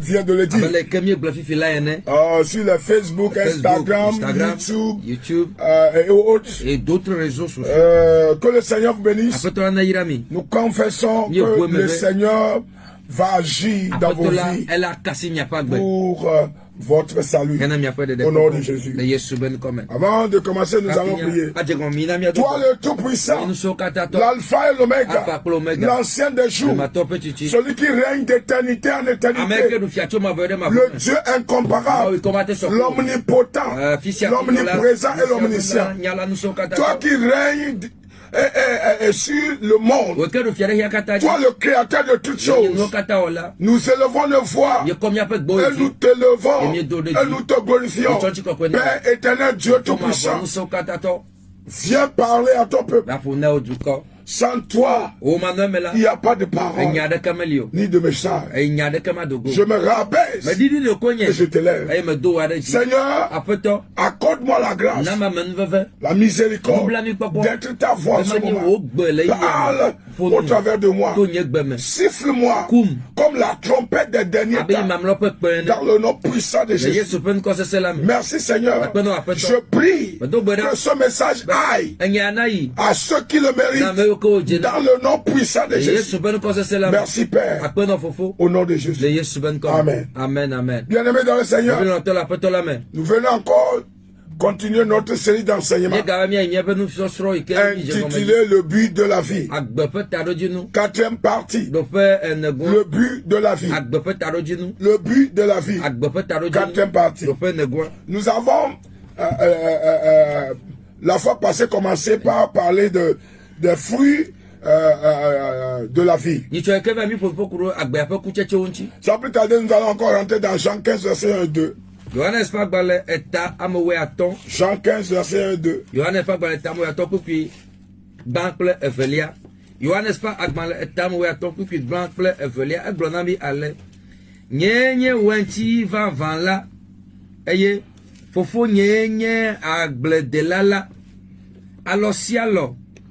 Vient de le dire. Sur le Facebook, Instagram, YouTube et autres. Et d'autres réseaux sociaux. Que le Seigneur vous bénisse. Nous confessons que le Seigneur va agir dans vos vies pour votre salut. Au nom de Jésus. Avant de commencer, nous allons prier. Toi le Tout-Puissant, l'Alpha et l'Oméga, l'Ancien des jours, celui qui règne d'éternité en éternité, le Dieu incomparable, l'omnipotent, l'omniprésent et l'omniscient. Toi qui règnes et sur le monde, toi le créateur de toutes choses, nous élevons nos voix et nous t'élevons et nous te glorifions. Père éternel, Dieu tout-puissant, viens parler à ton peuple. Sans toi, il n'y a pas de parole, ni de message. Je me rabaisse et je t'élève. Seigneur, accorde-moi la grâce, la miséricorde d'être ta voix en ce moment. Parle au travers de moi. Siffle-moi comme la trompette des derniers temps, dans le nom puissant de Jésus. Merci Seigneur. Je prie que ce message aille à ceux qui le méritent. Dans le nom puissant de Jésus. Merci Père. Au nom de Jésus. Amen. Amen. Bien-aimés dans le Seigneur, nous venons encore continuer notre série d'enseignements intitulée Le but de la vie. 4e partie. Le but de la vie. Le but de la vie. 4e partie. Nous avons la fois passée commencé par parler des fruits de la vie. Sans plus tarder, nous allons encore rentrer dans Jean 15, verset 1 et 2. Jean 15, verset 1 et 2.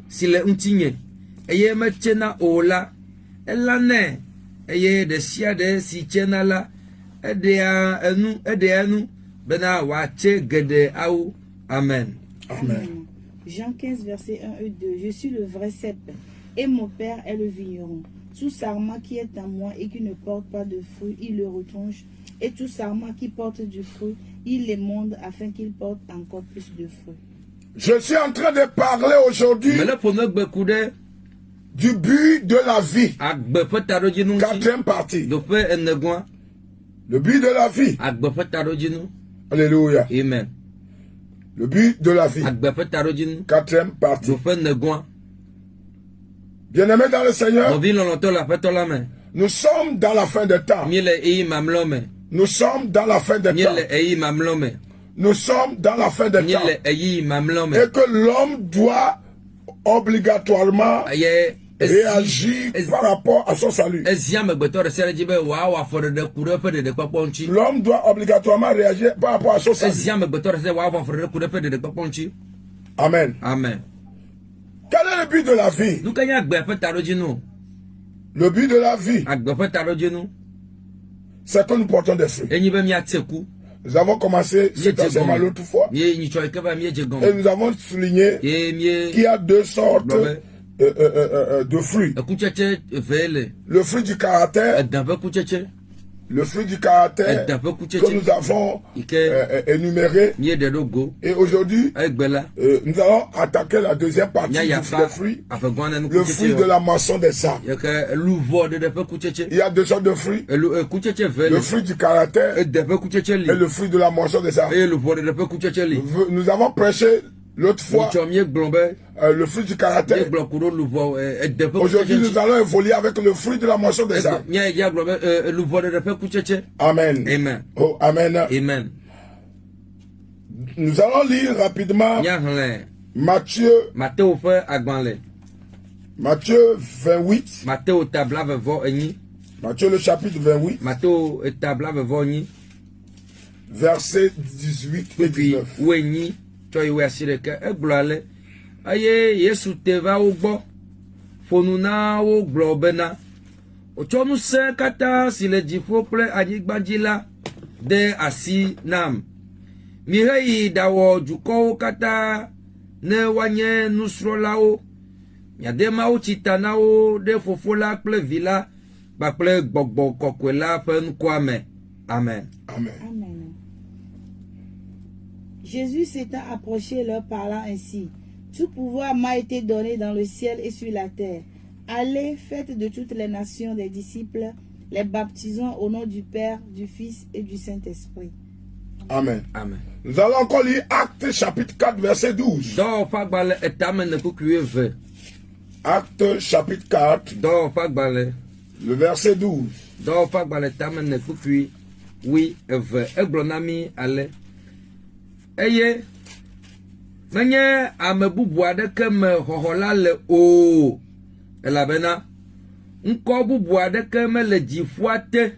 Si le untinye eye me chena ola elane eye de sia de si chena la edea enu bena wache gede au. Amen. Amen. Jean 15 verset 1 et 2. Je suis le vrai cep et mon père est le vigneron. Tout sarment qui est en moi et qui ne porte pas de fruit, il le retranche, et tout sarment qui porte du fruit, il l'émonde afin qu'il porte encore plus de fruits. Je suis en train de parler aujourd'hui du but de la vie. 4e partie. Le but de la vie. Alléluia. Amen. Le but de la vie. 4e partie. Bien-aimés dans le Seigneur, nous sommes dans la fin des temps. Nous sommes dans la fin des temps. Nous sommes dans la fin des temps. Et que l'homme doit obligatoirement réagir par rapport à son salut. L'homme doit obligatoirement réagir par rapport à son salut. Amen. Amen. Quel est le but de la vie? Le but de la vie, c'est que nous portons des fruits. Nous avons commencé cet enseignement l'autre fois. Et nous avons souligné qu'il y a deux sortes de fruits. Le fruit du caractère. Le fruit du caractère que nous avons énuméré. Et aujourd'hui, nous allons attaquer la deuxième partie du fruit. Le fruit de la moisson des âmes. Il y a deux sortes de fruits. Le fruit du caractère et le fruit de la moisson des âmes. Nous avons prêché l'autre fois le fruit du caractère. Aujourd'hui, nous allons évoluer avec le fruit de la moisson des âmes. Amen. Amen. Oh, amen. Amen. Nous allons lire rapidement Matthieu 28. Matthieu le chapitre 28. Versets 18 et 19. Aye Yesu teva ugbo fonuna wo globena ochonu se kata sile jifo kple anyigba de asi nam mi heyi dawo jukowo kata ne wanye nusrolawo miade mawo chitanawo de fofola kple vila bakple gbogbo kokwela pe nkwame. Amen. Amen. Amen. Jésus s'étant approché leur parlant ainsi: tout pouvoir m'a été donné dans le ciel et sur la terre. Allez, faites de toutes les nations des disciples, les baptisant au nom du Père, du Fils et du Saint-Esprit. Amen. Amen. Nous allons encore lire Actes chapitre 4 verset 12. Actes chapitre 4 le verset 12. Eye menye ame bubu adeke me hohola le o elabena nko bubu adeke me le dzifua te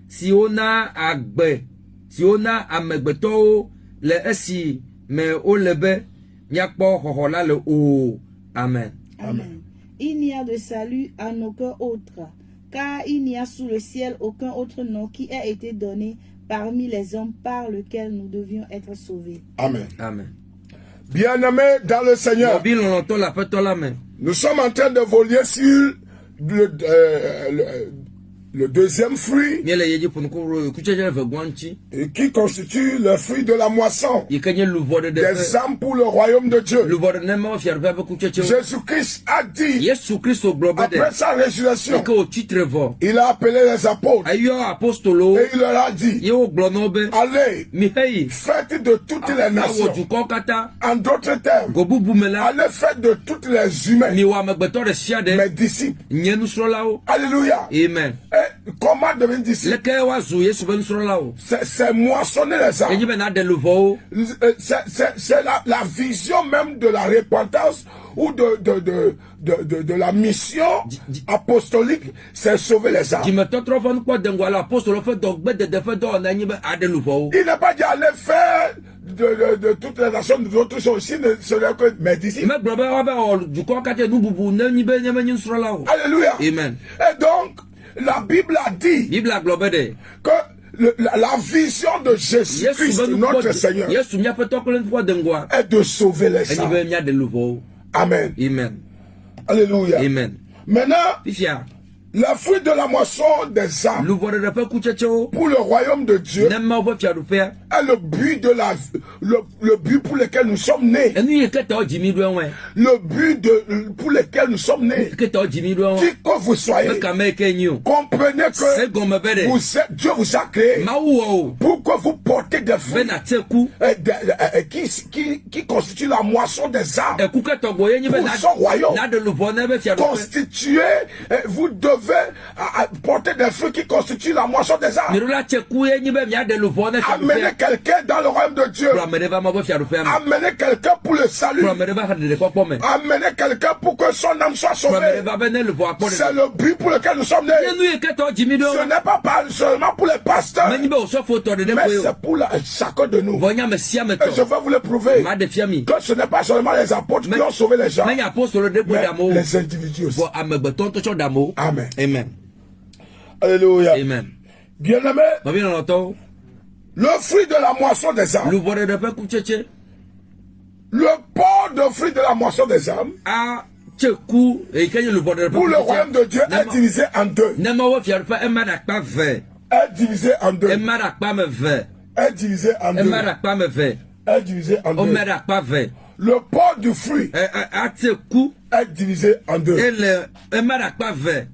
si ona agbe si ona amegbeto le esi me o lebe miakpo hohola le o. Amen. Amen. Il n'y a de salut en aucun autre, car il n'y a sous le ciel aucun autre nom qui ait été donné parmi les hommes par lequel nous devions être sauvés. Amen. Amen. Bien-aimés dans le Seigneur, nous sommes en train de voler sur le deuxième fruit qui constitue le fruit de la moisson des âmes pour le royaume de Dieu. Jésus-Christ a dit après sa résurrection, il a appelé les apôtres et il leur a dit: allez, faites de toutes les nations. En d'autres termes, allez, faites de toutes les humains mes disciples. Alléluia. Amen. Comment devenir disciple? C'est moissonner les âmes. C'est la vision même de la repentance ou de la mission apostolique, c'est sauver les âmes. Il n'est pas dit aller faire de toutes les nations d'autres choses aussi, ce n'est que mes disciples. Alléluia. Amen. Et donc, la Bible a dit que la vision de Jésus-Christ, notre Seigneur, est de sauver les âmes. Amen. Amen. Alléluia. Amen. Maintenant, le fruit de la moisson des âmes pour le royaume de Dieu est le but le but pour lequel nous sommes nés. Le but pour lequel nous sommes nés. Qui que vous soyez, comprenez que Dieu vous a créé pour que vous portez des fruits qui constituent la moisson des âmes pour son royaume. Constitué, vous devez porter des fruits qui constituent la moisson des âmes. Amenez quelqu'un dans le royaume de Dieu. Amenez quelqu'un pour le salut. Amenez quelqu'un pour que son âme soit sauvée. C'est le but pour lequel nous sommes nés. Ce n'est pas seulement pour les pasteurs, mais c'est pour chacun de nous. Et je vais vous le prouver que ce n'est pas seulement les apôtres qui ont sauvé les gens, mais les individus aussi. Amen. Amen. Alléluia. Amen. Bien-aimé, Le fruit de la moisson des âmes. Le port de fruit de la moisson des âmes. Pour le royaume de Dieu est divisé en deux. Est divisé en deux. Est divisé en deux. Est divisé en deux. Le port du fruit est divisé en deux.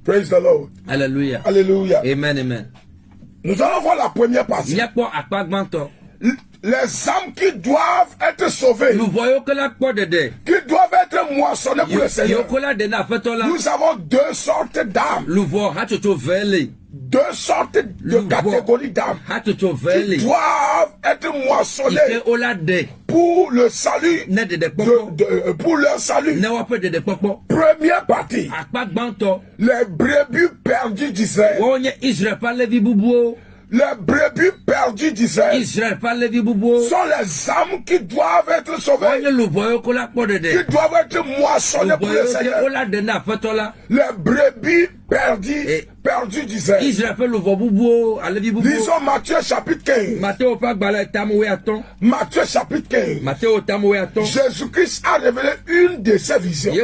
Praise the Lord. Alléluia. Alléluia. Amen, amen. Nous allons voir la première partie. Les âmes qui doivent être sauvées, qui doivent être moissonnées pour le Seigneur. Nous avons deux sortes d'âmes. Deux sortes de catégories d'âmes qui doivent être moissonnées pour le salut, pour leur salut. Première partie, les brebis perdus d'Israël. Les brebis perdus d'Israël sont les âmes qui doivent être sauvées, qui doivent être moissonnées pour le Seigneur. Les brebis perdus d'Israël. Lisons Matthieu chapitre 15. Matthieu chapitre 15. Jésus-Christ a révélé une de ses visions.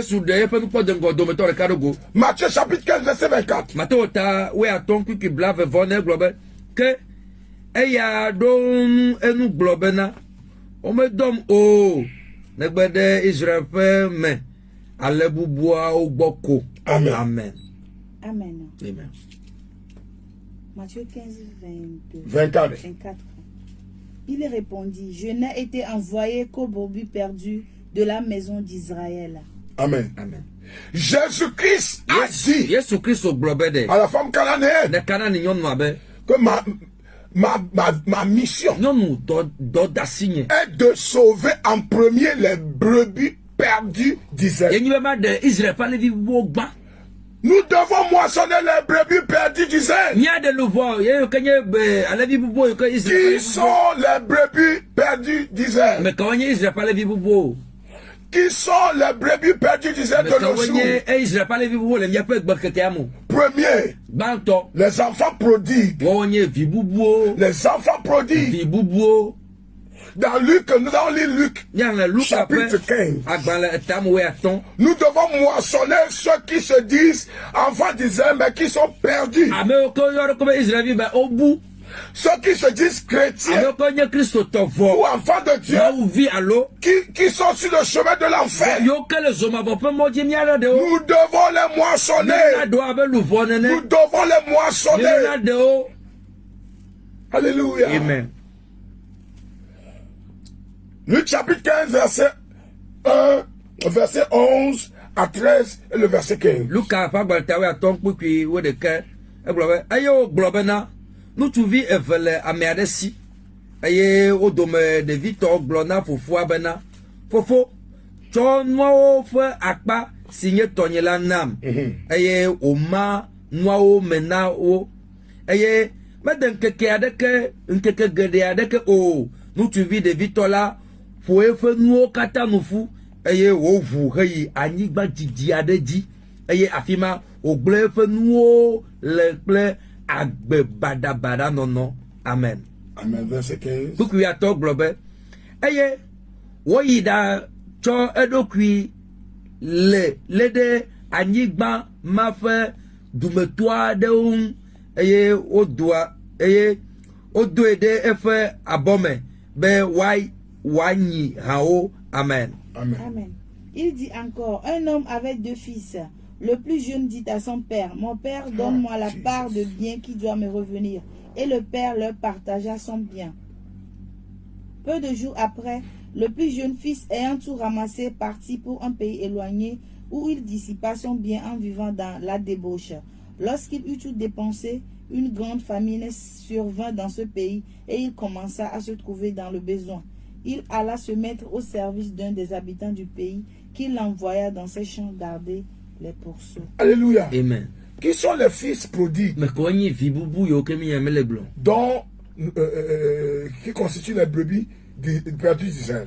Matthieu chapitre 15, verset 24. Que eya don enu globena o me dom o negbede Israël me alebubua ogboko. Amen. Amen. Amen. Amen. Matthieu 15, 24. Il répondit, je n'ai été envoyé qu'aux brebis perdus de la maison d'Israël. Amen. Amen. Jésus-Christ a dit à la femme cananéenne que ma mission est de sauver en premier les brebis perdues d'Israël. Nous devons moissonner les brebis perdues d'Israël. Qui sont les brebis perdues d'Israël? Qui sont les brebis perdues d'Israël de nos jours? Premier, les enfants prodigues. Les enfants prodigues. Dans Luc, nous allons lire Luc, chapitre 15. Nous devons moissonner ceux qui se disent enfants d'Israël, mais qui sont perdus. Ceux qui se disent chrétiens ou enfants de Dieu, qui sont sur le chemin de l'enfer. Nous devons les moissonner. Nous devons les moissonner. Alléluia. Amen. Luc chapitre 15, verset 1, verset 11 à 13 et le verset 15. Nutuvi evele ameadesi eye odome de Victor glona fofo abena fofo cho noa fe akpa sinye tonyela nam eye oma noa mena o eye meden keke adeke nkeke gede adeke o nutuvi de Victor la fo efe nuo kata nufu eye wo vu heyi anyigba didi adeji eye afima ogble efe nuo le ple agbe badabada nono. Amen. Amen. Verset 15. Pourquoi y a ton globe? Eye, woyida cho edokui le de anyigba mafe dumetwa de eye odwa eye odo de efe abome be wanyi hao. Amen. Amen. Amen. Il dit encore, un homme avait deux fils. Le plus jeune dit à son père, mon père, donne-moi la part de bien qui doit me revenir. Et le père leur partagea son bien. Peu de jours après, le plus jeune fils, ayant tout ramassé, partit pour un pays éloigné où il dissipa son bien en vivant dans la débauche. Lorsqu'il eut tout dépensé, une grande famine survint dans ce pays et il commença à se trouver dans le besoin. Il alla se mettre au service d'un des habitants du pays qui l'envoya dans ses champs garder les pourceaux. Alléluia. Amen. Qui sont les fils prodigues dont qui constituent les brebis perdues d'Israël?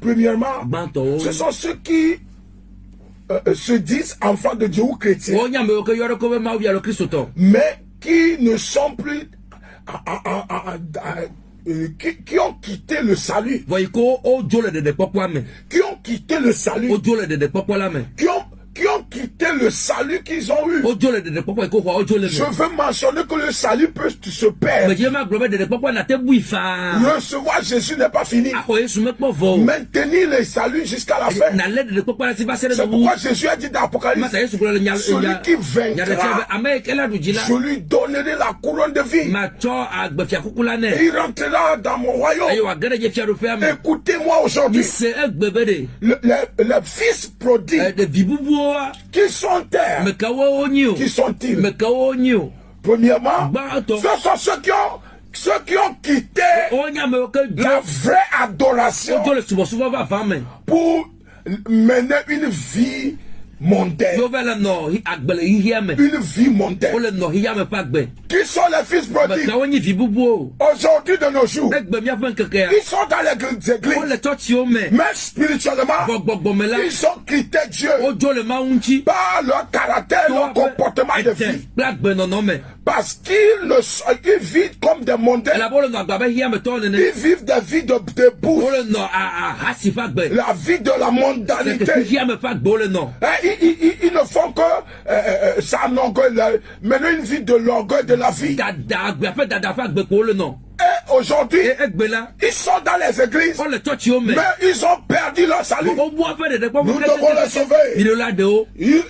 Premièrement, ce sont ceux qui se disent enfants de Dieu ou chrétiens, mais qui ne sont plus qui ont quitté le salut. Qui ont quitté le salut. Qui ont quitté le salut qu'ils ont eu. Je veux mentionner que le salut peut se perdre. Recevoir Jésus n'est pas fini. Maintenir le salut jusqu'à la fin. C'est pourquoi Jésus a dit dans l'Apocalypse, celui qui vaincra, je lui donnerai la couronne de vie. Il rentrera dans mon royaume. Écoutez-moi aujourd'hui. Le fils prodigue, qui sont-ils? Qui sont-ils? Premièrement, ce sont ceux qui ont quitté la vraie adoration pour mener une vie mondaine. Une vie mondaine. Qui sont les fils prodigues? Aujourd'hui de nos jours, ils sont dans les églises, mais spirituellement, ils ont quitté Dieu par leur caractère, leur comportement de vie. Parce qu'ils vivent comme des mondains. Ils vivent des vies de bourse. La vie de la mondanité. Ils ne font que ça mener une vie de l'orgueil de la vie. Et aujourd'hui, ils sont dans les églises, mais ils ont perdu leur salut. Nous devons les sauver. Ils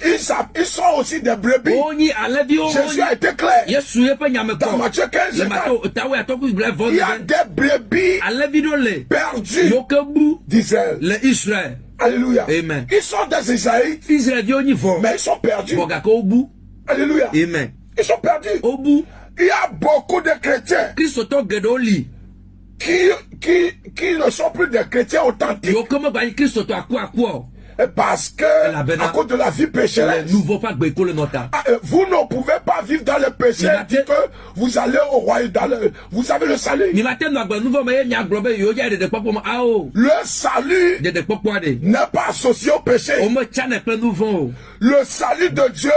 sont aussi des brebis. Jésus a été clair. Dans Matthieu 15, il y a des brebis perdus d'Israël. Alléluia. Amen. Ils sont des Israélites, mais ils sont perdus. Alléluia. Amen. Ils sont perdus. Il y a beaucoup de chrétiens qui ne sont plus des chrétiens authentiques. Parce que, à cause de la vie pécheresse, vous ne pouvez pas vivre dans le péché et dire que vous allez au royaume, vous avez le salut. Le salut n'est pas associé au péché. Le salut de Dieu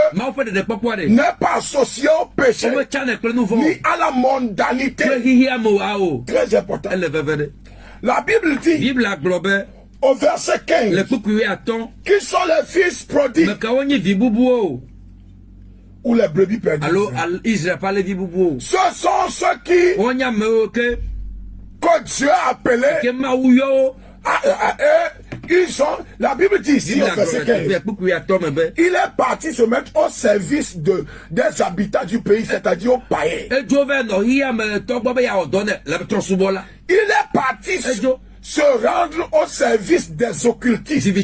n'est pas associé au péché, ni à la mondanité. Très important. La Bible dit, au verset 15, qui sont les fils prodigues ou les brebis perdues. Ce sont ceux que Dieu a appelés. La Bible dit ici au verset 15, il est parti se mettre au service des habitants du pays, c'est-à-dire aux païens. Il est parti se rendre au service des occultistes. Et au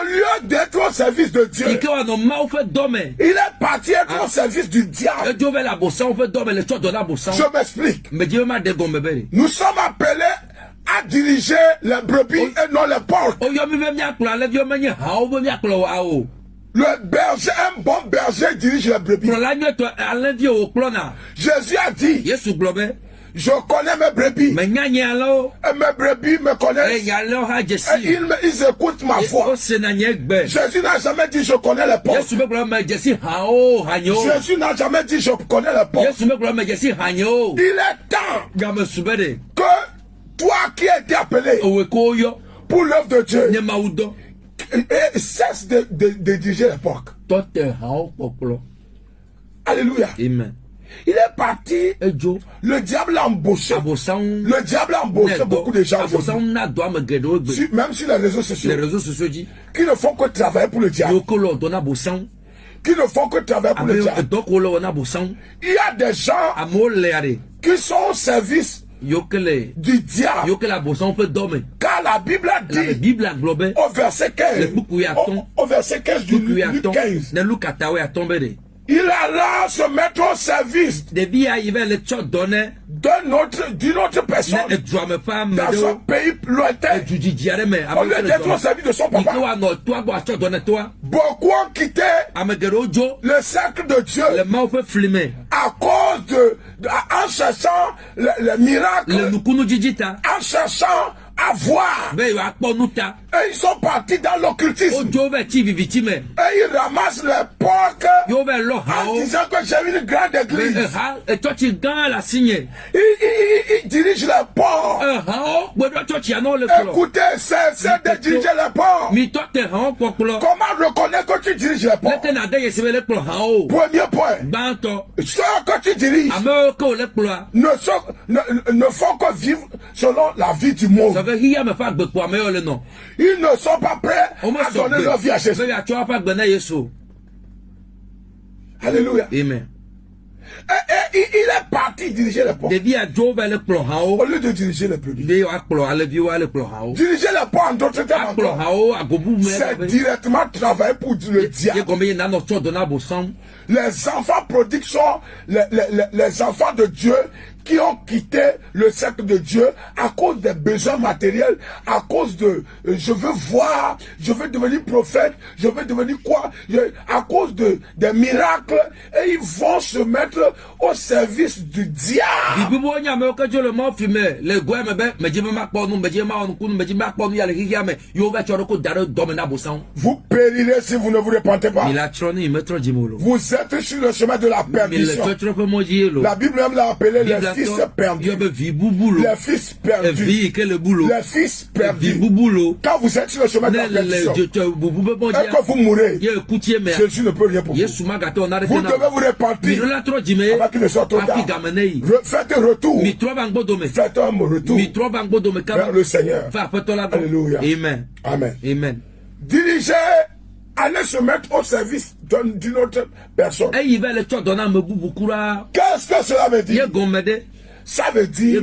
lieu d'être au service de Dieu, il est parti être au service du diable. Je m'explique. Nous sommes appelés à diriger les brebis et non les porcs. Le berger, un bon berger dirige les brebis. Jésus a dit, je connais mes brebis. Et mes brebis me connaissent. Et ils écoutent ma voix. Jésus n'a jamais dit je connais les porcs. Jésus n'a jamais dit je connais les porcs. Il est temps que toi qui as été appelé pour l'œuvre de Dieu, et cesse de diriger les porcs. Alléluia. Amen. Il est parti, le diable l'a embauché. Le diable a embauché beaucoup de gens, même sur les réseaux sociaux, qui ne font que travailler pour le diable. Qui ne font que travailler pour le diable. Il y a des gens qui sont au service du diable. Car la Bible a dit au verset 15, au verset 15 du Luc 15, il alla se mettre au service d'une autre personne dans son pays lointain. Au lieu d'être au service de son papa, beaucoup ont quitté le cercle de Dieu à cause en cherchant le miracle, en cherchant à voir Et ils sont partis dans l'occultisme. Et ils ramassent les porcs en disant que j'ai une grande église. Ils dirigent les porcs. Écoutez, c'est de diriger les porcs. Comment reconnaître que tu diriges les porcs? Premier point. Ceux que tu diriges ne font que vivre selon la vie du monde. Ils ne sont pas prêts à donner leur vie à Jésus. Alléluia. Amen. Et il est parti diriger les porcs. Au lieu de diriger les produits. Diriger les porcs en d'autres termes encore. C'est directement travailler pour le diable. Les enfants prodigues sont les enfants de Dieu qui ont quitté le cercle de Dieu à cause des besoins matériels, à cause de je veux voir, je veux devenir prophète, je veux devenir quoi, à cause des miracles, et ils vont se mettre au service du diable. Vous périrez si vous ne vous repentez pas. Vous êtes sur le chemin de la perdition. La Bible même l'a appelé les fils perdus. Les fils perdus. Les fils perdus. Quand vous êtes sur le chemin de la perdition et que vous mourrez, Jésus ne peut rien pour vous. Vous devez vous repentir avant qu'il ne soit trop tard. Faites un retour. Faites un retour vers le Seigneur. Alléluia. Amen. Amen. Amen. Dirigez, allez se mettre au service d'une autre personne. Qu'est-ce que cela veut dire? Ça veut dire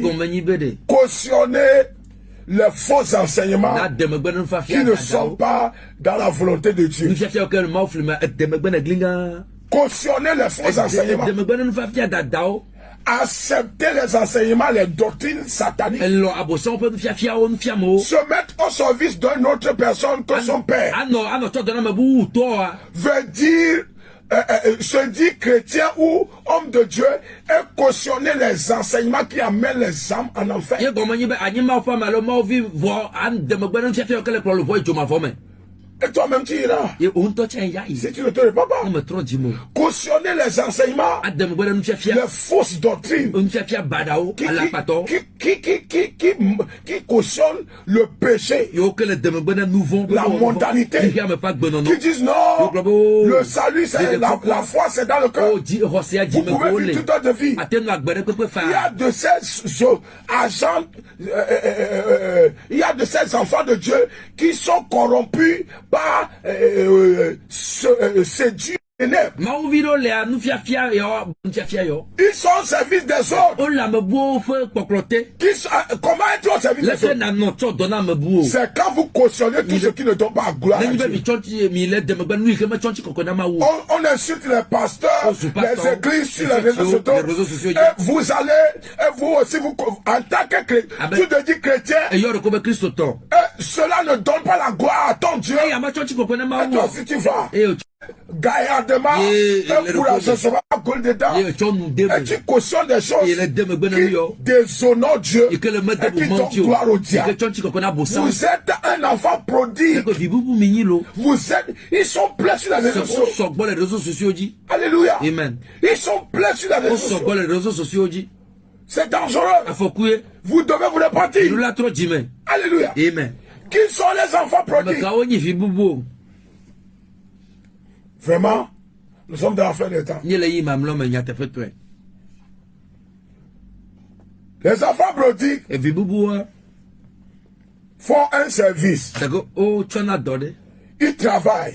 cautionner les faux enseignements qui ne sont pas dans la volonté de Dieu. Cautionner les faux enseignements. Accepter les enseignements, les doctrines sataniques. Se mettre au service d'une autre personne que son père. Veut dire se dit chrétien ou homme de Dieu et cautionner les enseignements qui amènent les âmes en enfer. Et toi-même tu iras. Si tu ne te répands pas. Cautionner les enseignements, les fausses doctrines qui cautionnent le péché, la mondanité, qui disent non, le salut, c'est la foi, c'est dans le cœur. Vous pouvez vivre toute votre vie. Il y a de ces agents, il y a de ces enfants de Dieu qui sont corrompus par séduire. Ils sont au service des autres. Comment être au service des autres? C'est quand vous cautionnez tout ce qui ne donne pas gloire à Dieu. On insulte les pasteurs, les églises sur les réseaux sociaux. Et vous allez, et vous aussi, en tant que chrétien, tu te dis chrétien, et cela ne donne pas la gloire à ton Dieu. Et toi aussi tu vas gaillardement, un courageux sera collé dedans, et tu cautionnes des choses qui déshonorent Dieu et qui donnent gloire au diable. Vous êtes un enfant prodigue. Vous êtes, ils sont pleins sur les réseaux sociaux. Alléluia. Amen. Ils sont pleins sur les réseaux sociaux. C'est dangereux. Vous devez vous repentir. Alléluia. Amen. Qui sont les enfants prodigues? Vraiment, nous sommes dans la fin des temps. Les enfants prodigues font un service. Ils travaillent.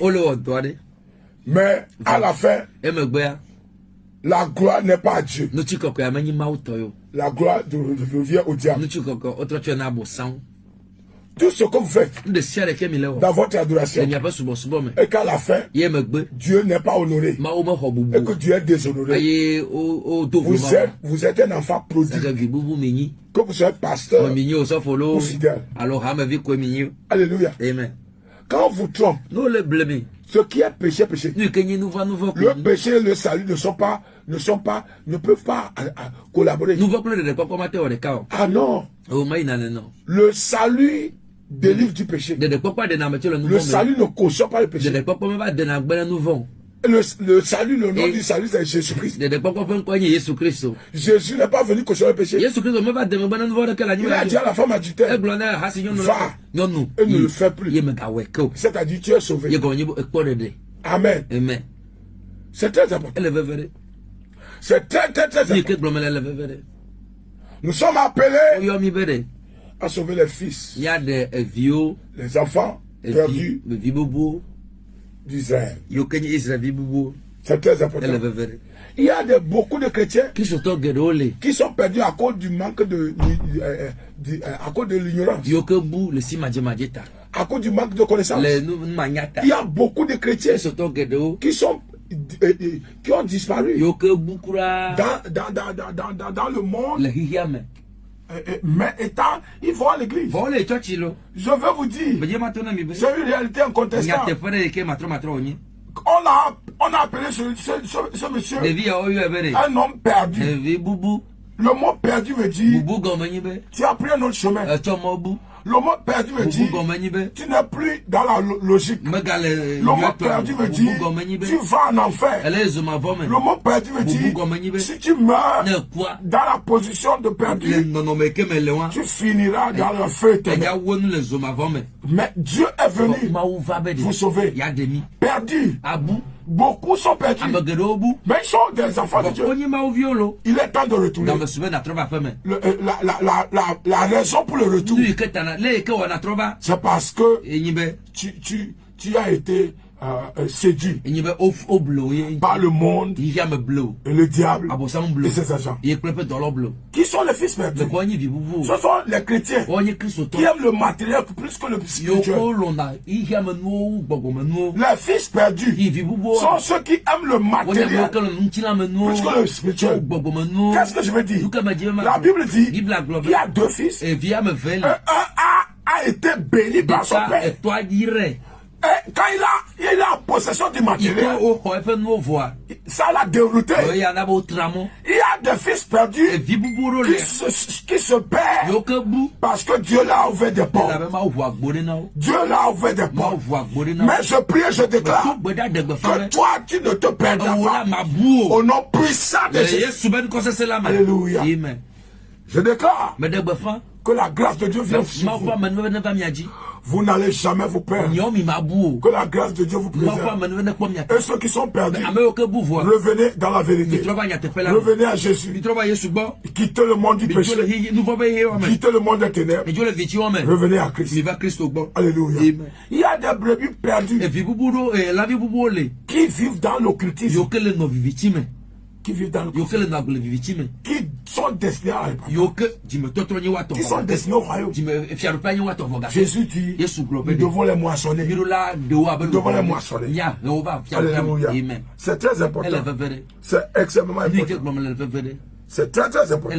Mais à la fin, la gloire n'est pas à Dieu. La gloire revient au diable. Tout ce que vous faites dans votre adoration, et qu'à la fin, Dieu n'est pas honoré, et que Dieu est déshonoré. Vous êtes un enfant prodigue. Que vous soyez pasteur ou fidèle. Alléluia. Amen. Quand on vous trompe, ce qui est péché, péché. Le péché et le salut ne peuvent pas collaborer. Ah non. Le salut délivre du péché. Le salut ne cautionne pas le péché. Le salut, le nom du salut, c'est Jésus-Christ. Jésus n'est pas venu cautionner le péché. Il a dit à la femme adultère, va, et ne le fais plus. C'est-à-dire, tu es sauvé. Amen. C'est très important. C'est très, très, très important. Nous sommes appelés à sauver les fils, les enfants perdus d'Israël. C'est très important. Il y a beaucoup de chrétiens qui sont perdus à cause du manque à cause de l'ignorance, à cause du manque de connaissance. Il y a beaucoup de chrétiens qui ont disparu dans le monde. Mais ils vont à l'église. Je veux vous dire, c'est une réalité incontestable. On a appelé ce monsieur un homme perdu. Le mot perdu veut dire tu as pris un autre chemin. Le mot perdu veut dire tu n'es plus dans la logique. Le mot perdu veut dire tu vas en enfer. Le mot perdu veut dire si tu meurs dans la position de perdu, tu finiras dans le feu éternel. Mais Dieu est venu vous sauver. Perdu. Beaucoup sont perdus, mais ils sont des enfants de Dieu. Il est temps de retourner. La raison pour le retour, c'est parce que tu as été séduit par le monde et le diable et ses agents. Qui sont les fils perdus? Ce sont les chrétiens qui aiment le matériel plus que le spirituel. Les fils perdus sont ceux qui aiment le matériel plus que le spirituel. Qu'est-ce que je veux dire? La Bible dit qu'il y a deux fils. Un a été béni par son père. Et quand il a possession du matériel, ça l'a dérouté. Il y a des fils perdus qui se perdent parce que Dieu l'a ouvert des portes. Dieu l'a ouvert des portes. Mais je prie et je déclare que toi, tu ne te perdras pas. Au nom puissant de Jésus. Alléluia. Je déclare que la grâce de Dieu vient sur vous. Vous n'allez jamais vous perdre. Que la grâce de Dieu vous préserve. Et ceux qui sont perdus, revenez dans la vérité. Revenez à Jésus. Quittez le monde du péché. Quittez le monde des ténèbres. Revenez à Christ. Alléluia. Il y a des brebis perdues qui vivent dans l'occultisme. Qui vivent dans l'occultisme. Qui sont destinés à répandre. Qui sont destinés au royaume. Jésus dit, nous devons les moissonner. Nous devons les moissonner. Alléluia. C'est très important. C'est extrêmement important. C'est très très important.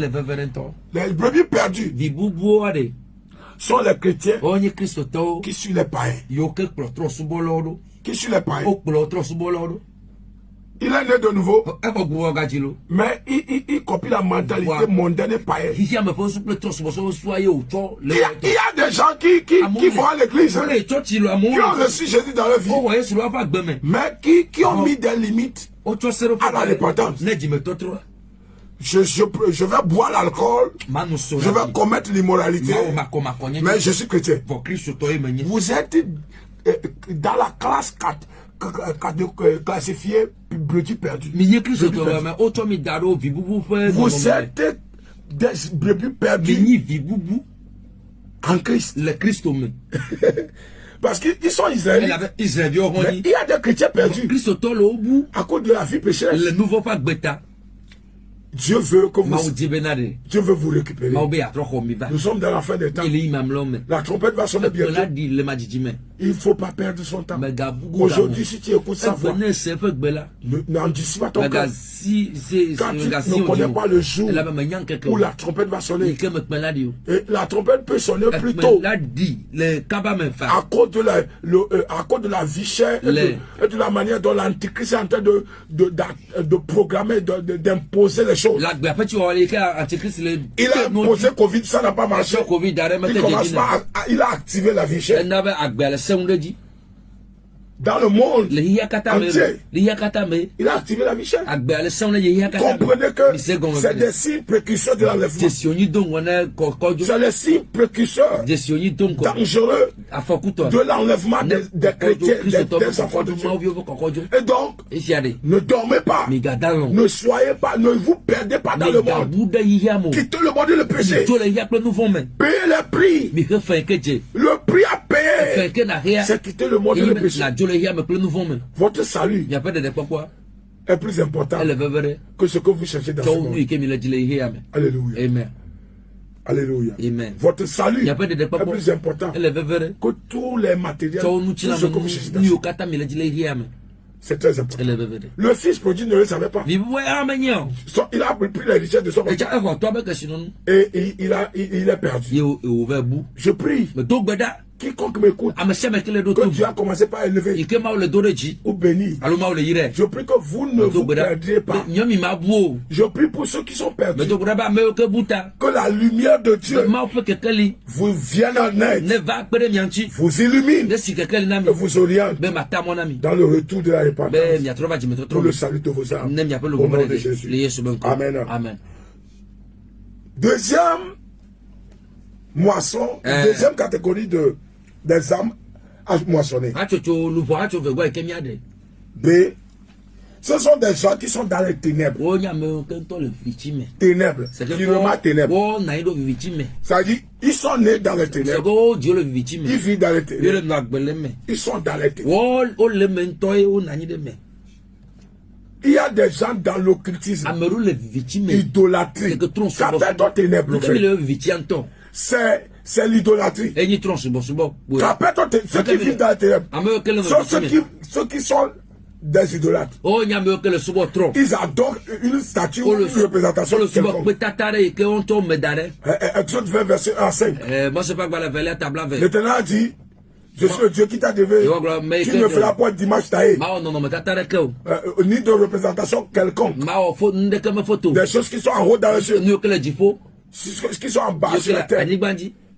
Les brebis perdues sont les chrétiens qui suivent les païens. Qui suivent les païens. Il est né de nouveau, mais il copie la mentalité mondaine et païenne. Il y a des gens qui vont à l'église, qui ont reçu Jésus dans leur vie, mais qui ont mis des limites à la repentance. Je vais boire l'alcool, je vais commettre l'immoralité, mais je suis chrétien. Vous êtes dans la classe 4. Classifié brebis perdu. Vous êtes des brebis perdus en Christ. Parce qu'ils sont israéliens. Il y a des chrétiens perdus à cause de la vie pécheresse. Dieu veut que Dieu veut vous récupérer. Nous sommes dans la fin des temps. La trompette va sonner bientôt. Il ne faut pas perdre son temps. Aujourd'hui, si tu écoutes sa voix, n'anticipe pas ton cœur. Quand tu ne connais pas le jour où la trompette va sonner, et la trompette peut sonner plus tôt à cause de la vie chère et de la manière dont l'Antichrist est en train de programmer, d'imposer les choses. Il a imposé Covid, ça n'a pas marché. Il a activé la vie chère. Dans le monde entier, il a activé la vie chère. Comprenez que c'est des signes précurseurs de l'enlèvement. C'est les signes précurseurs dangereux de l'enlèvement des chrétiens, des enfants de Dieu. Et donc, ne dormez pas, ne soyez pas, ne vous perdez pas dans le monde. Quittez le monde et le péché. Payez les prix. Le prix à payer, c'est quitter le monde et le péché. Votre salut est plus important que ce que vous cherchez dans ce monde. Alléluia. Amen. Alléluia. Amen. Votre salut est plus important que tous les matériels, tout ce que vous cherchez dans ce monde. C'est très important. Le fils prodigue ne le savait pas. Il a pris les richesses de son père et il est perdu. Je prie. Quiconque m'écoute, que Dieu a commencé par élever ou bénir. Je prie que vous ne vous perdiez pas. Je prie pour ceux qui sont perdus, que la lumière de Dieu vous vienne en aide, vous illumine et vous oriente dans le retour de la repentance pour le salut de vos âmes. Au nom de Jésus. Amen. Amen. Deuxième moisson, deuxième catégorie des âmes à moissonner. B. Ce sont des gens qui sont dans les ténèbres. Ténèbres. Finalement ténèbres. Ça dit, ils sont nés dans les ténèbres. Ils vivent dans les ténèbres. Ils sont dans les ténèbres. Il y a des gens dans l'occultisme, idolâtrie. Ça fait ton ténèbres. C'est l'idolâtrie. Ceux qui vivent dans les ténèbres, ceux qui sont des idolâtres, ils adorent une statue ou une représentation de quelqu'un. Exode 20, verset 1 à 5. L'Éternel a dit, je suis le Dieu qui t'a délevé. Tu ne feras pas d'image taillée, ni de représentation quelconque. Des choses qui sont en haut dans le ciel, qui sont en bas sur la terre,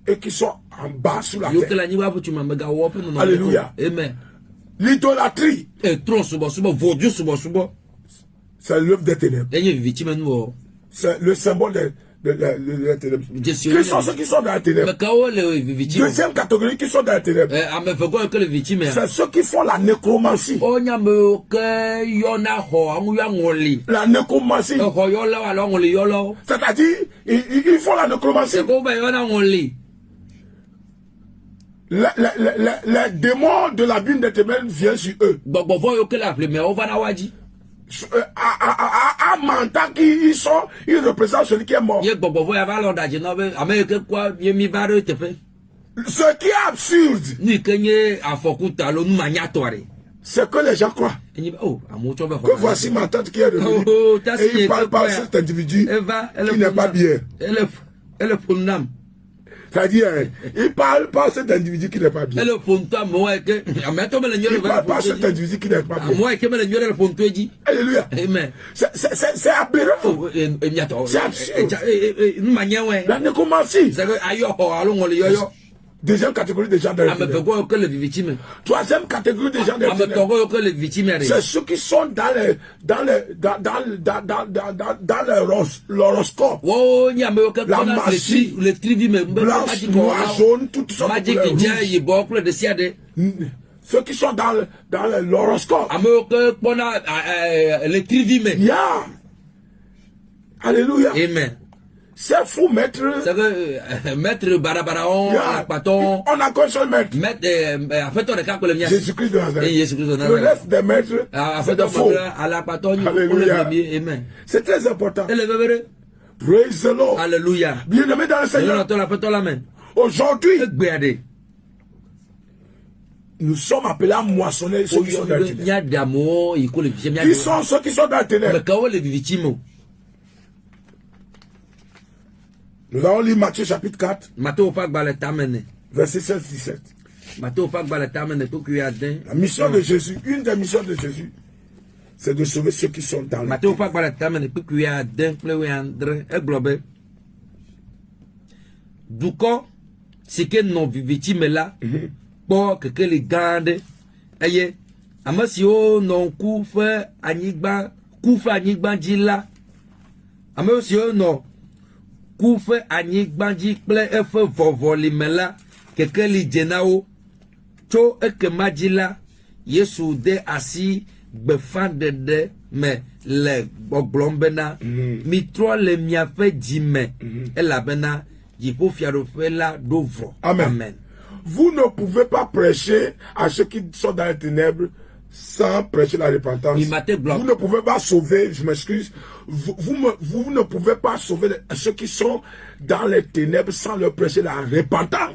et qui sont en bas sur la terre. Alléluia. L'idolâtrie, c'est l'œuvre des ténèbres. C'est le symbole des ténèbres. Qui sont ceux qui sont dans les ténèbres? Deuxième catégorie qui sont dans les ténèbres, c'est ceux qui font la nécromancie. La nécromancie, c'est-à-dire ils font la nécromancie. Les démons de la Bible des ténèbres viennent sur eux. À mentant qu'ils représentent celui qui est mort. Ce qui est absurde, c'est que les gens croient que voici ma tante qui est revenue et il parle par cet individu qui n'est pas bien. C'est-à-dire, il parle par cet individu qui n'est pas bien. Il parle par cet individu qui n'est pas bien. Alléluia. C'est aberrant. C'est absurde. La nécromancie. Deuxième catégorie des gens dans les ténèbres. Troisième catégorie des gens dans les ténèbres, c'est ceux qui sont dans l'horoscope, la magie, blanche, noire, jaune, toutes sortes de couleurs. Ceux qui sont dans l'horoscope. Yeah. Alléluia. Amen. C'est fou, maître. Maître Barabaraon, Paton. On a qu'un seul maître. Jésus-Christ de Nazareth. Le reste des maîtres, c'est faux. Alléluia. C'est très important. Praise the Lord. Alléluia. Bien-aimé dans le Seigneur. Aujourd'hui, nous sommes appelés à moissonner ceux qui sont dans les ténèbres. Qui sont ceux qui sont dans les ténèbres? Nous allons lire Matthieu chapitre 4, verset 16-17. La mission de Jésus, une des missions de Jésus, c'est de sauver ceux qui sont dans les ténèbres. Duko sike no viviti mela po keke le gande eye amasio no kufa anyigba jila amasio no kufa anyigba ji ple efe vovoli mela keke li jenao cho ekema jila Yesu de asi gbefande de me le gboglombena mitro le miafe jime elabena. Amen. Amen. Vous ne pouvez pas prêcher à ceux qui sont dans les ténèbres sans prêcher la repentance. Vous ne pouvez pas sauver, je m'excuse, vous ne pouvez pas sauver ceux qui sont dans les ténèbres sans leur prêcher la repentance.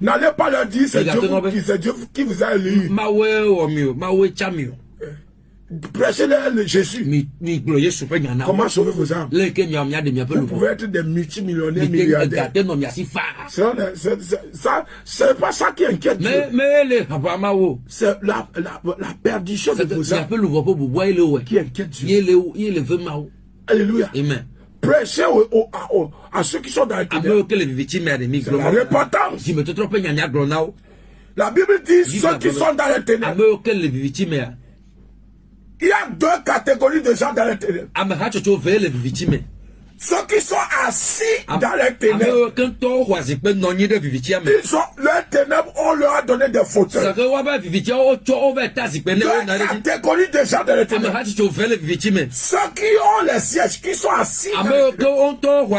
N'allez pas leur dire c'est Dieu qui vous a élu. Prêchez-le Jésus. Comment sauver vos âmes? Vous pouvez être des multimillionnaires, milliardaires. C'est pas ça qui inquiète Dieu. C'est la perdition de vos âmes qui inquiète Dieu. Alléluia. Amen. Prêchez à ceux qui sont dans les ténèbres. C'est la repentance. La Bible dit ceux qui sont dans les ténèbres. Il y a deux catégories de gens dans les ténèbres. Ceux qui sont assis dans les ténèbres. Ils sont, les ténèbres, on leur a donné des fauteuils. Deux catégories de gens dans les ténèbres. Ceux qui ont les sièges, qui sont assis dans les ténèbres.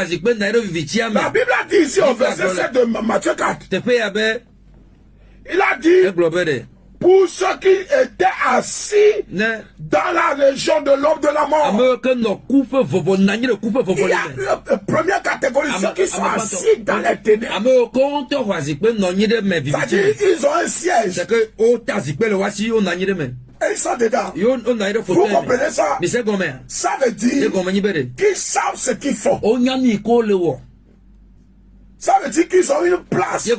La Bible a dit ici au verset 7 de Matthieu 4. Il a dit pour ceux qui étaient assis dans la région de l'homme de la mort. Il y a la première catégorie, ceux qui sont assis dans les ténèbres. C'est-à-dire, ils ont un siège. Et ils sont dedans. Vous comprenez ça? Ça veut dire qu'ils savent ce qu'ils font. Ça veut dire qu'ils ont une place.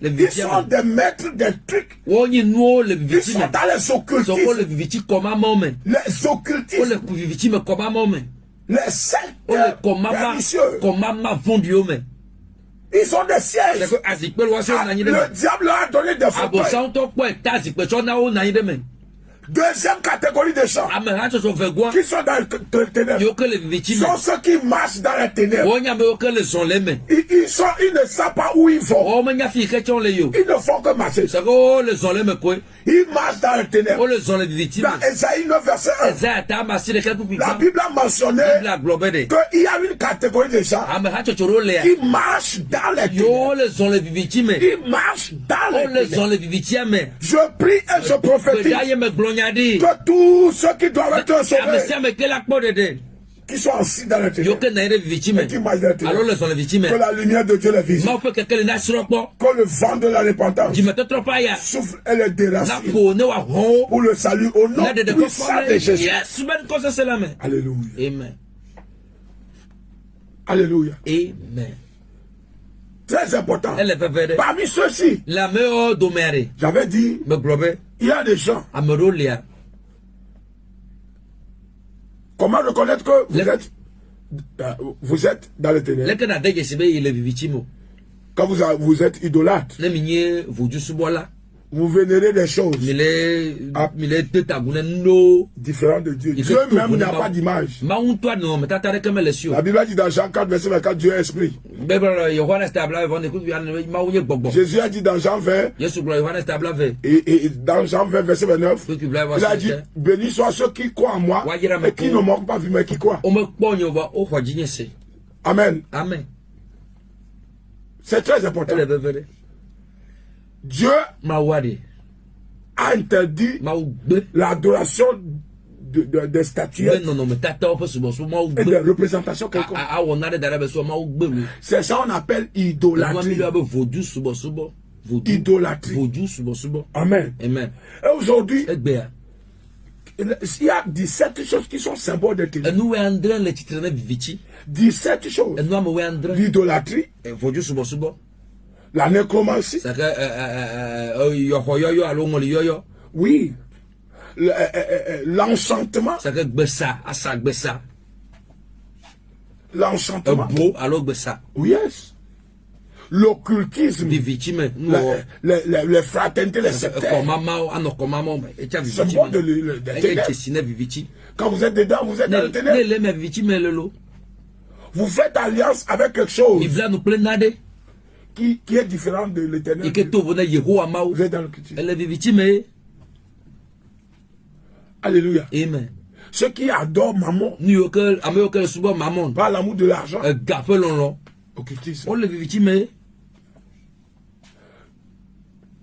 Ils sont des maîtres des trucs. Ils sont dans les occultismes. Les occultismes. Les sectes pernicieux. Ils ont des sièges. Le diable a donné des fauteuils. Deuxième catégorie de gens qui sont dans les ténèbres sont ceux qui marchent dans les ténèbres. Ils ne savent pas où ils vont. Ils ne font que marcher. Ils marchent dans les ténèbres. Dans Ésaïe 9 verset 1, la Bible a mentionné qu'il y a une catégorie de gens qui marchent dans les ténèbres. Ils marchent dans les ténèbres. Je prie et je prophétise que tous ceux qui doivent être sauvés, qui sont assis dans les ténèbres, et qui marchent dans les ténèbres, que la lumière de Dieu les visite, que le vent de la repentance souffle et les déracine pour le salut au nom puissant de Jésus. Alléluia. Amen. Alléluia. Amen. Très important. Parmi ceux-ci, j'avais dit, il y a des gens. Comment reconnaître que vous êtes dans les ténèbres? Quand vous êtes idolâtre, vous vénérez des choses différentes de Dieu. Dieu même n'a pas d'image. La Bible dit dans Jean 4, verset 24, Dieu est esprit. Jésus a dit dans Jean 20, et dans Jean 20, verset 29, il a dit, béni soient ceux qui croient en moi et qui ne m'ont pas vu, mais qui croient. Amen. Amen. C'est très important. Dieu a interdit l'adoration des statuettes et des représentations quelconques. C'est ça qu'on appelle idolâtrie. Idolâtrie. Amen. Et aujourd'hui, il y a 17 choses qui sont symboles de ténèbres. 17 choses. L'idolâtrie, la nécromancie. Oui. L'enchantement. L'enchantement. Yes. L'occultisme. Les fraternités, les sectaires. C'est bon de quand vous êtes dedans, vous êtes dans le ténèbre. Vous faites alliance avec quelque chose qui est différent de l'éternel. Vous êtes dans l'occultisme. Alléluia. Amen. Ceux qui adorent maman par l'amour de l'argent. Occultisme.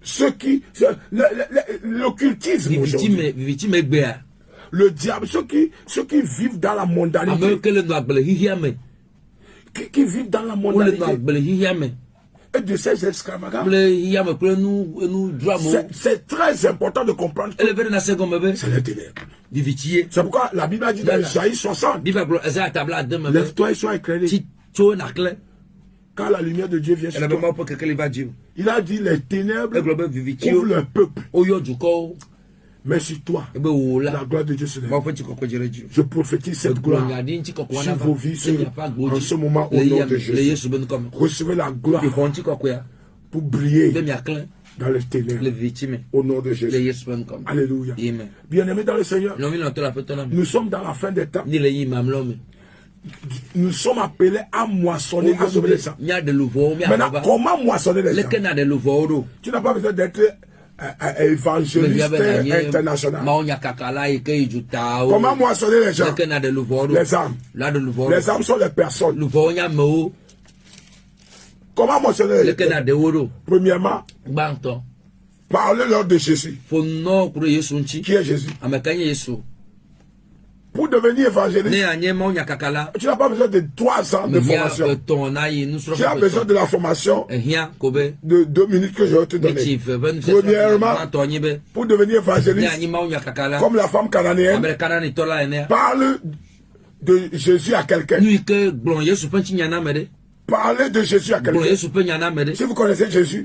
Ceux qui l'occultisme aujourd'hui. Le diable, ceux qui vivent dans la mondanité. Qui vivent dans la mondanité. Et de ces extravagances. C'est très important de comprendre que c'est les ténèbres. C'est pourquoi la Bible a dit dans Isaïe 60, lève-toi et sois éclairé. Quand la lumière de Dieu vient sur toi, il a dit les ténèbres couvrent le peuple. Mais sur toi, la gloire de Dieu se lève. Je prophétise cette gloire sur vos vies en ce moment au nom de Jésus. Recevez la gloire pour briller dans les ténèbres au nom de Jésus. Alléluia. Bien-aimés dans le Seigneur, nous sommes dans la fin des temps. Nous sommes appelés à moissonner, à sauver les gens. Maintenant, comment moissonner les gens? Tu n'as pas besoin d'être évangéliste international. Comment moissonner les gens? Les âmes. Les âmes sont les personnes. Comment moissonner les gens? Premièrement, parlez-leur de Jésus. Qui est Jésus? Pour devenir évangéliste, tu n'as pas besoin de 3 ans de formation. Tu as besoin de la formation de 2 minutes que je vais te donner. Premièrement, pour devenir évangéliste, comme la femme cananéenne, parle de Jésus à quelqu'un. Parlez de Jésus à quelqu'un. Si vous connaissez Jésus,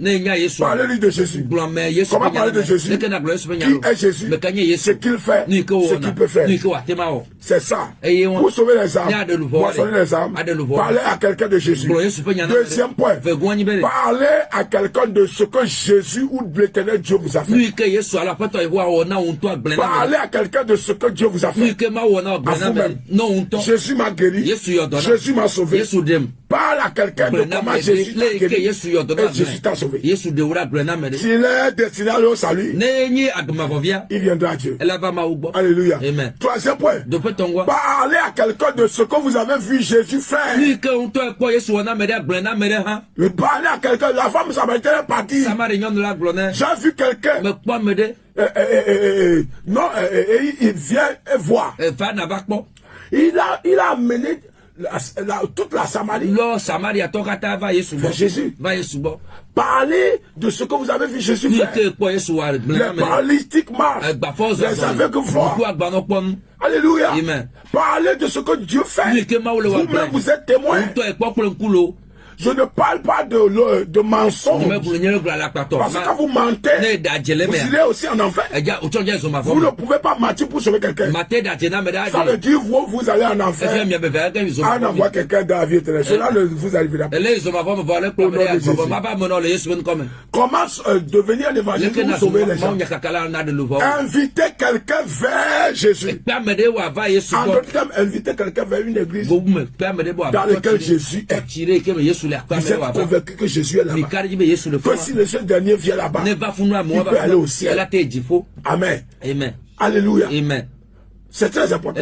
parlez-lui de Jésus. Comment parler de Jésus? Qui est Jésus? Ce qu'il fait, ce qu'il peut faire. C'est ça. Pour sauver les âmes, moissonner les âmes, parlez à quelqu'un de Jésus. Deuxième point, parlez à quelqu'un de ce que Jésus ou l'éternel Dieu vous a fait. Parlez à quelqu'un de ce que Dieu vous a fait. À vous-même. Jésus m'a guéri. Jésus m'a sauvé. Parle à quelqu'un de comment Jésus t'a guéri et Jésus t'a sauvé. S'il est destiné au salut, il viendra à Dieu. Alléluia. Amen. Troisième point, parlez à quelqu'un de ce que vous avez vu Jésus faire. Parlez à quelqu'un, la femme samaritaine est partie. J'ai vu quelqu'un. Non, il vient voir. Il a amené toute la Samarie. Vers Jésus. Parlez de ce que vous avez vu Jésus faire. Les paralytiques marchent. Les aveugles voient. Alléluia. Parlez de ce que Dieu fait. Vous-même vous êtes témoin. Je ne parle pas de mensonges. Parce que quand vous mentez, vous irez aussi en enfer. Vous ne pouvez pas mentir pour sauver quelqu'un. Ça veut dire vous allez en enfer. En envoie quelqu'un dans la vie éternelle. Cela ne vous arrivera pas. Comment devenir un évangéliste pour sauver les gens? Invitez quelqu'un vers Jésus. En d'autres termes, invitez quelqu'un vers une église dans laquelle Jésus est. Vous êtes convaincu que Jésus est là-bas. Que si le seul dernier vient là-bas, il peut aller au ciel. Amen. Alléluia. C'est très important.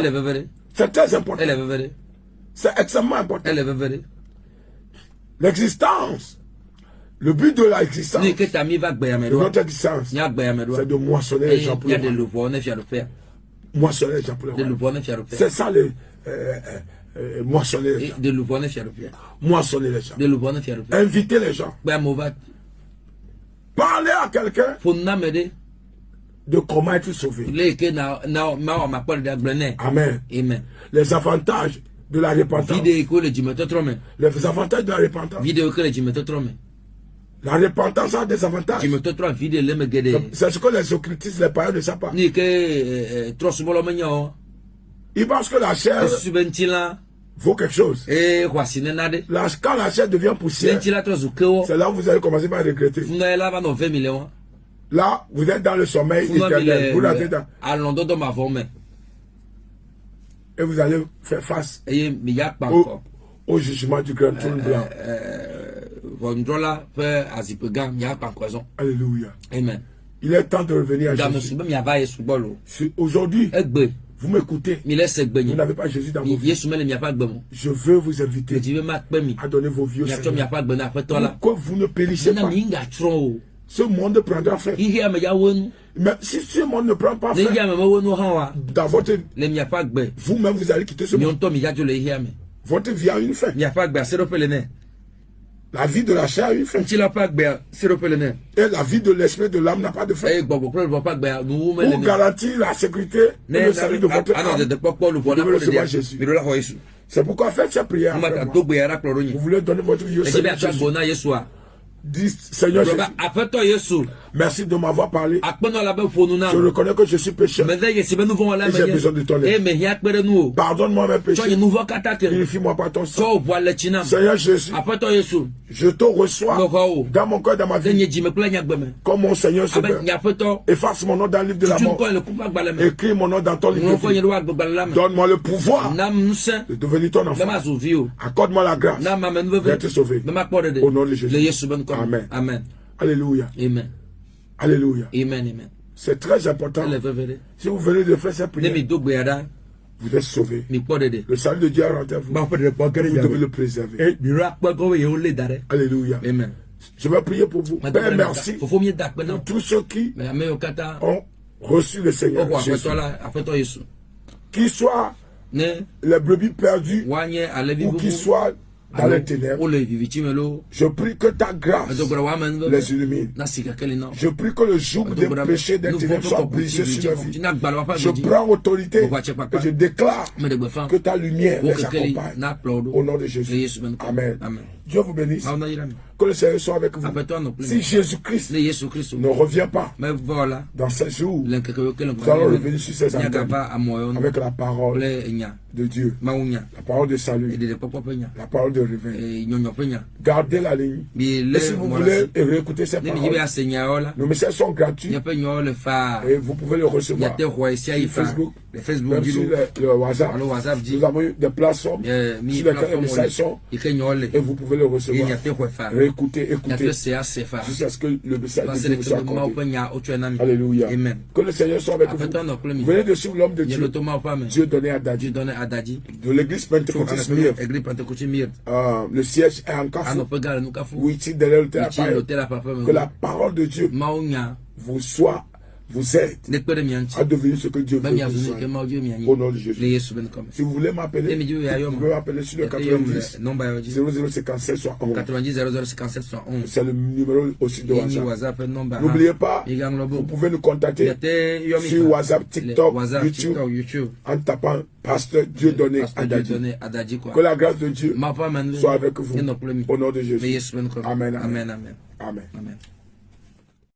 C'est très important. C'est extrêmement important. L'existence. Le but de l'existence, de notre existence, c'est de moissonner les gens pour le moissonner les gens pour le royaume. C'est ça les moissonner les gens. Moissonner les gens. Inviter les gens. Parler à quelqu'un de comment être sauvé. Amen. Les avantages de la repentance. Les avantages de la repentance. La repentance a des avantages. C'est ce que les occultistes, les païens ne savent pas. Ils pensent que la chair vaut quelque chose. Quand la chair devient poussière, c'est là où vous allez commencer par regretter. Là, vous êtes dans le sommeil éternel. Vous l'êtes dans... Et vous allez faire face au jugement du grand trône blanc. Alléluia. Amen. Il est temps de revenir à Jésus. Aujourd'hui, vous m'écoutez. Vous n'avez pas Jésus dans vos vies. Je veux vous inviter à donner vos vies au Seigneur. Pour que vous ne périssez pas. Ce monde prendra fin. Mais si ce monde ne prend pas fin dans votre vie, vous-même vous allez quitter ce monde. Votre vie a une fin. La vie de la chair a une fin. Et la vie de l'esprit de l'âme n'a pas de fin. Pour garantir la sécurité et le salut de votre âme, vous devez recevoir Jésus. C'est pourquoi faites cette prière après moi. Vous voulez donner votre vie au Seigneur Jésus. Dis Seigneur Jésus, merci de m'avoir parlé. Je reconnais que je suis pécheur et j'ai besoin de ton aide. Pardonne-moi mes péchés. Purifie-moi par ton sang. Seigneur Jésus, je te reçois dans mon cœur, dans ma vie, comme mon Seigneur Sauveur. Efface mon nom dans le livre de la mort. Écris mon nom dans ton livre de vie. Donne-moi le pouvoir de devenir ton enfant. Accorde-moi la grâce d'être sauvé. Au nom de Jésus. Amen. Amen. Alléluia. Amen. Alléluia. Amen. Amen. C'est très important. Si vous venez de faire cette prière, vous êtes sauvé. Le salut de Dieu est rentré à vous. Vous devez le préserver. Alléluia. Amen. Je vais prier pour vous. Père, merci pour tous ceux qui ont reçu le Seigneur Jésus. Qu'ils soient les brebis perdues ou qu'ils soient dans les ténèbres, je prie que ta grâce les illumine. Je prie que le joug des péchés des ténèbres soit brisé sur leur vie. Je prends autorité et je déclare que ta lumière les accompagne. Au nom de Jésus. Amen. Dieu vous bénisse. Que le Seigneur soit avec vous. Si Jésus-Christ ne revient pas dans ces jours, nous allons revenir sur ces antennes avec la parole de Dieu, la parole de salut, la parole de réveil. Gardez la ligne. Et si vous voulez réécouter ces paroles, nos messages sont gratuits et vous pouvez le recevoir sur Facebook, même sur le WhatsApp. Nous avons eu des plateformes sur lesquelles les messages sont et vous pouvez le recevoir. Réécoutez, écoutez jusqu'à ce que le message de Dieu soit accordé. Alléluia. Amen. Que le Seigneur soit avec vous. Venez de suivre l'homme de Dieu, Dieu donné à Dadi, de l'église pentecôtiste Mir. Le siège est en Kafou. Oui, ici derrière le terrain. Que la parole de Dieu vous aide à devenir ce que Dieu veut que vous soyez. Au nom de Jésus. Si vous voulez m'appeler, vous pouvez m'appeler sur le 90 0057 11. C'est le numéro aussi de WhatsApp. N'oubliez pas, vous pouvez nous contacter sur WhatsApp, TikTok, YouTube, en tapant Pasteur Dieu donné Adadi. Que la grâce de Dieu soit avec vous. Au nom de Jésus. Amen. Amen. Amen.